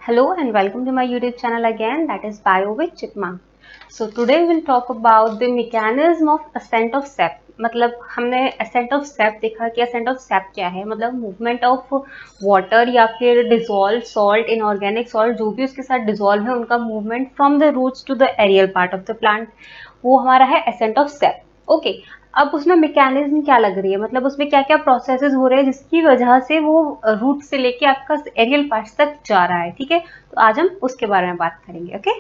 Hello and welcome to my YouTube channel again, that is Bio with Chipmunk. So today we will talk about the mechanism of ascent of sap. मतलब हमने ascent of sap देखा कि ascent of sap क्या है, मतलब movement of water या फिर dissolved salt, inorganic salt, जो भी उसके साथ dissolve है उनका movement from the roots to the aerial part of the plant, वो हमारा है ascent of sap. ओके अब उसमें मैकेनिज्म क्या लग रही है, मतलब उसमें क्या क्या प्रोसेसेस हो रहे हैं जिसकी वजह से वो रूट से लेके आपका एरियल पार्ट्स तक जा रहा है. ठीक है, तो आज हम उसके बारे में बात करेंगे. Okay,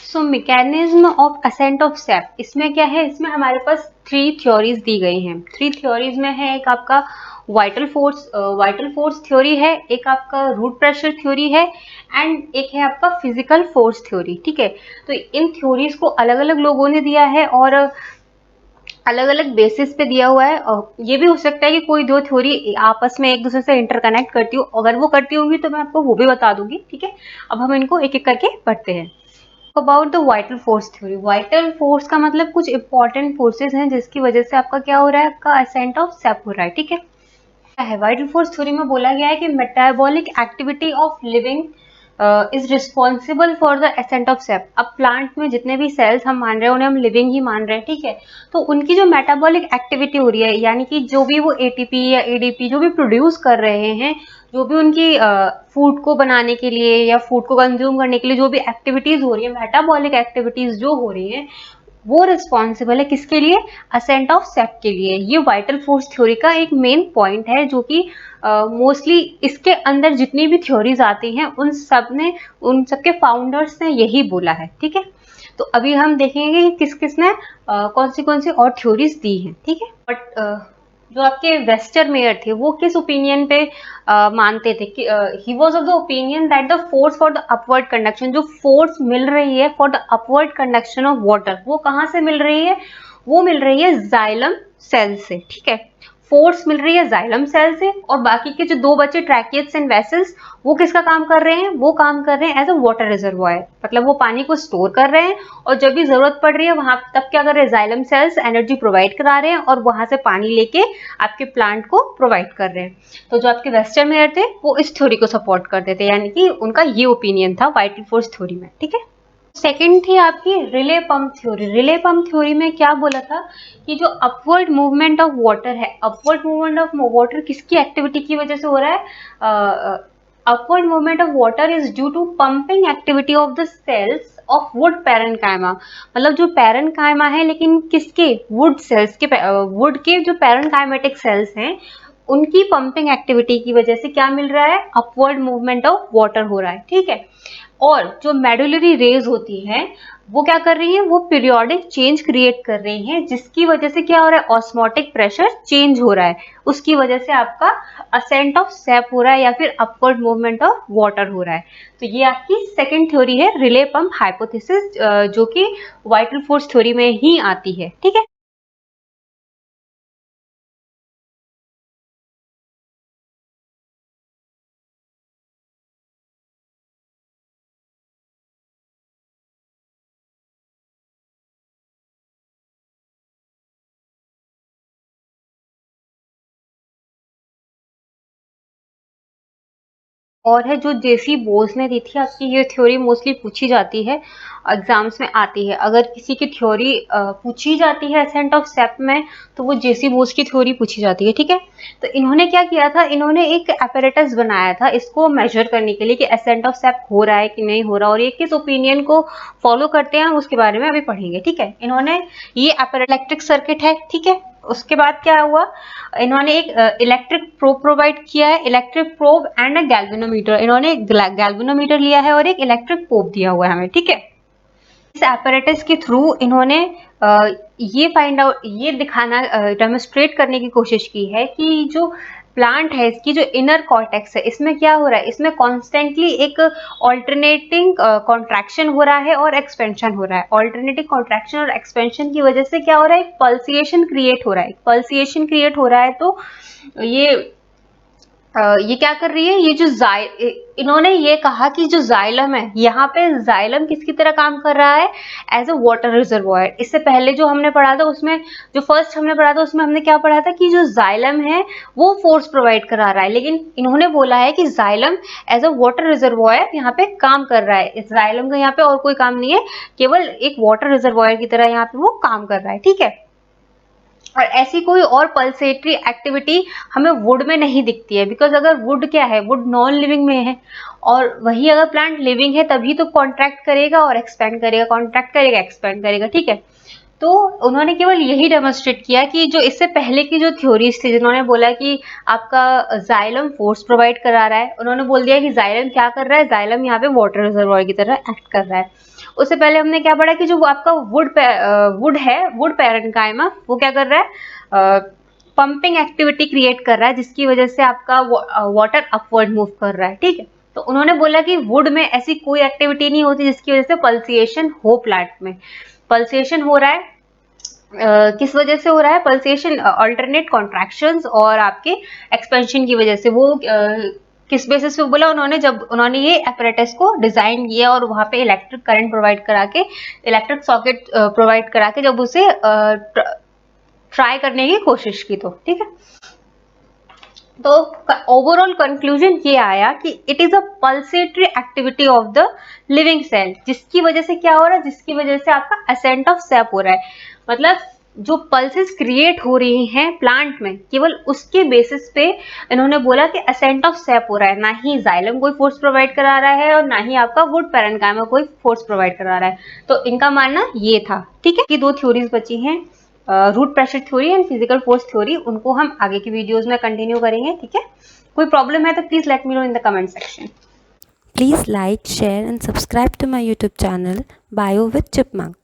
so mechanism of ascent of sap, इसमें क्या है, इसमें हमारे पास 3 थ्योरीज दी गई हैं. 3 थ्योरीज में है एक आपका वाइटल फोर्स थ्योरी है, एक आपका रूट प्रेशर थ्योरी है एंड एक है आपका फिजिकल फोर्स थ्योरी. ठीक है, तो इन थ्योरीज को अलग अलग लोगों ने दिया है और अलग अलग बेसिस पे दिया हुआ है. और ये भी हो सकता है कि कोई दो थ्योरी आपस में एक दूसरे से इंटरकनेक्ट करती हो, अगर वो करती होंगी तो मैं आपको वो भी बता दूंगी. ठीक है, अब हम इनको एक एक करके पढ़ते हैं. About the vital force theory, vital force का मतलब कुछ इंपॉर्टेंट फोर्सेस हैं जिसकी वजह से आपका क्या हो रहा है, आपका असेंट ऑफ सैप हो रहा है. ठीक है, क्या है वाइटल फोर्स थ्योरी में बोला गया है कि metabolic activity of living is responsible for the ascent of SAP. अब प्लांट में जितने भी सेल्स हम मान रहे हैं उन्हें हम लिविंग ही मान रहे हैं. ठीक है, तो उनकी जो मेटाबॉलिक एक्टिविटी हो रही है, यानी कि जो भी वो एटीपी या एडीपी जो भी प्रोड्यूस कर रहे हैं, जो भी उनकी फूड को बनाने के लिए या फूड को कंज्यूम करने के लिए जो भी एक्टिविटीज हो रही है, मेटाबॉलिक एक्टिविटीज जो हो रही हैं, वो रिस्पॉन्सिबल है किसके लिए, असेंट ऑफ सैप के लिए. ये वाइटल फोर्स थ्योरी का एक मेन पॉइंट है जो कि मोस्टली इसके अंदर जितनी भी थ्योरीज आती हैं उन सबके फाउंडर्स ने यही बोला है. ठीक है, तो अभी हम देखेंगे कि किस किस ने कौन सी और थ्योरीज दी हैं. ठीक है, बट जो आपके वेस्टर मेयर थे वो किस ओपिनियन पे मानते थे कि he was of the opinion that the force for the upward conduction, जो फोर्स मिल रही है for the upward conduction of water, वो कहाँ से मिल रही है, वो मिल रही है जाइलम सेल से. ठीक है, फोर्स मिल रही है जाइलम सेल से और बाकी के जो दो बचे ट्रैकियट्स एंड वेसल्स, वो किसका काम कर रहे हैं, वो काम कर रहे हैं एज अ वाटर रिजर्वायर, मतलब वो पानी को स्टोर कर रहे हैं और जब भी जरूरत पड़ रही है वहां तब क्या कर रहे हैं, जाइलम सेल्स एनर्जी प्रोवाइड करा रहे हैं और वहां से पानी लेके आपके प्लांट को प्रोवाइड कर रहे हैं. तो जो आपके वेस्टर्न मेयर थे वो इस थ्योरी को सपोर्ट करते थे, यानी कि उनका ये ओपिनियन था वाइटल फोर्स थ्योरी में. ठीक है, सेकेंड थी आपकी relay pump theory. Relay pump theory में क्या बोला था कि जो अपवर्ड मूवमेंट ऑफ वाटर है, अपवर्ड मूवमेंट ऑफ वाटर किसकी एक्टिविटी की वजह से हो रहा है, upward movement of water is due to pumping activity of the cells of wood parenchyma. मतलब जो पैरेन्काइमा है, लेकिन किसके, वुड सेल्स के, वुड के जो पैरेन्काइमेटिक सेल्स हैं उनकी पंपिंग एक्टिविटी की वजह से क्या मिल रहा है, अपवर्ड मूवमेंट ऑफ वाटर हो रहा है. ठीक है, और जो मेडुलरी रेज होती हैं वो क्या कर रही हैं, वो पीरियोडिक चेंज क्रिएट कर रही हैं जिसकी वजह से क्या हो रहा है, ऑस्मोटिक प्रेशर चेंज हो रहा है, उसकी वजह से आपका असेंट ऑफ सैप हो रहा है या फिर अपवर्ड मूवमेंट ऑफ वाटर हो रहा है. तो ये आपकी सेकंड थ्योरी है, रिले पंप हाइपोथेसिस, जो कि वाइटल फोर्स थ्योरी में ही आती है. ठीक है, और है जो जेसी बोस ने दी थी आपकी, ये थ्योरी मोस्टली पूछी जाती है, एग्जाम्स में आती है. अगर किसी की थ्योरी पूछी जाती है एसेंट ऑफ सैप में तो वो जेसी बोस की थ्योरी पूछी जाती है. ठीक है, तो इन्होंने क्या किया था, इन्होंने एक एपरेटस बनाया था इसको मेजर करने के लिए कि एसेंट ऑफ सैप हो रहा है कि नहीं हो रहा, और ये किस ओपिनियन को फॉलो करते हैं हम उसके बारे में अभी पढ़ेंगे. ठीक है, इन्होंने ये इलेक्ट्रिक सर्किट है. ठीक है, उसके बाद क्या हुआ, इन्होंने एक इलेक्ट्रिक प्रोब प्रोवाइड किया है, electric probe and a galvanometer. इन्होंने गैल्वेनोमीटर लिया है और एक इलेक्ट्रिक प्रोब दिया हुआ है हमें. ठीक है, इस एपरेटस के थ्रू इन्होंने ये फाइंड आउट, ये दिखाना, डेमोन्स्ट्रेट करने की कोशिश की है कि जो प्लांट है इसकी जो इनर कॉर्टेक्स है इसमें क्या हो रहा है, इसमें कॉन्स्टेंटली एक ऑल्टरनेटिंग कॉन्ट्रैक्शन हो रहा है और एक्सपेंशन हो रहा है. ऑल्टरनेटिंग कॉन्ट्रैक्शन और एक्सपेंशन की वजह से क्या हो रहा है, एक पल्सिएशन क्रिएट हो रहा है. पल्सिएशन क्रिएट हो रहा है तो ये ये क्या कर रही है, ये जो इन्होंने ये कहा कि जो जाइलम है, यहाँ पे जाइलम किसकी तरह काम कर रहा है, एज अ वाटर रिजर्वॉयर। इससे पहले जो हमने पढ़ा था उसमें, जो फर्स्ट हमने पढ़ा था उसमें हमने क्या पढ़ा था कि जो जाइलम है वो फोर्स प्रोवाइड करा रहा है, लेकिन इन्होंने बोला है कि xylem as a water reservoir यहाँ पे काम कर रहा है। इस जाइलम का यहाँ पे और कोई काम नहीं है, केवल एक वाटर रिजर्वॉयर की तरह यहाँ पे वो काम कर रहा है, ठीक है। और ऐसी कोई और पल्सेटरी एक्टिविटी हमें वुड में नहीं दिखती है, बिकॉज अगर वुड क्या है, वुड नॉन लिविंग में है, और वही अगर प्लांट लिविंग है तभी तो कॉन्ट्रैक्ट करेगा और एक्सपेंड करेगा, कॉन्ट्रैक्ट करेगा एक्सपेंड करेगा, ठीक है। तो उन्होंने केवल यही डेमोन्स्ट्रेट किया कि जो इससे पहले की जो थ्योरीज थी, जिन्होंने बोला कि आपका जाइलम फोर्स प्रोवाइड करा रहा है, उन्होंने बोल दिया कि जाइलम क्या कर रहा है, जाइलम यहाँ पे वाटर रिजर्वॉयर की तरह एक्ट कर रहा है। उससे पहले हमने क्या पढ़ा कि जो आपका वुड है, वुड पैरेन्काइमा, वो क्या कर रहा है, पंपिंग एक्टिविटी क्रिएट कर रहा है, जिसकी वजह से आपका वाटर अपवर्ड मूव कर रहा है, ठीक है। तो उन्होंने बोला कि वुड में ऐसी कोई एक्टिविटी नहीं होती जिसकी वजह से पल्सिएशन हो प्लांट में। पल्सेशन हो रहा है, किस वजह से हो रहा है पल्सेशन, अल्टरनेट कॉन्ट्रैक्शंस और आपके एक्सपेंशन की वजह से। वो किस बेसिस पे बोला उन्होंने, जब उन्होंने ये apparatus को डिजाइन किया और वहां पे इलेक्ट्रिक करंट प्रोवाइड करा के, इलेक्ट्रिक सॉकेट प्रोवाइड करा के जब उसे ट्राई करने की कोशिश की, तो ठीक है। तो ओवरऑल कंक्लूजन ये आया कि it is a pulsatory activity of the living cell, जिसकी वजह से क्या हो रहा है, जिसकी वजह से आपका असेंट ऑफ सैप हो रहा है। मतलब जो पल्सेस क्रिएट हो रही हैं प्लांट में, केवल उसके बेसिस पे इन्होंने बोला कि असेंट ऑफ सैप हो रहा है, ना ही जाइलम कोई फोर्स प्रोवाइड करा रहा है और ना ही आपका वुड पैरेन्काइमा कोई फोर्स प्रोवाइड करा रहा है। तो इनका मानना ये था, ठीक है। कि दो थ्योरीज बची हैं, root pressure theory and physical force theory, उनको हम आगे की वीडियोस में कंटिन्यू करेंगे, ठीक है। कोई प्रॉब्लम है तो please let me know in the comment section. Please like, share and subscribe to my YouTube channel Bio with Chipmunk.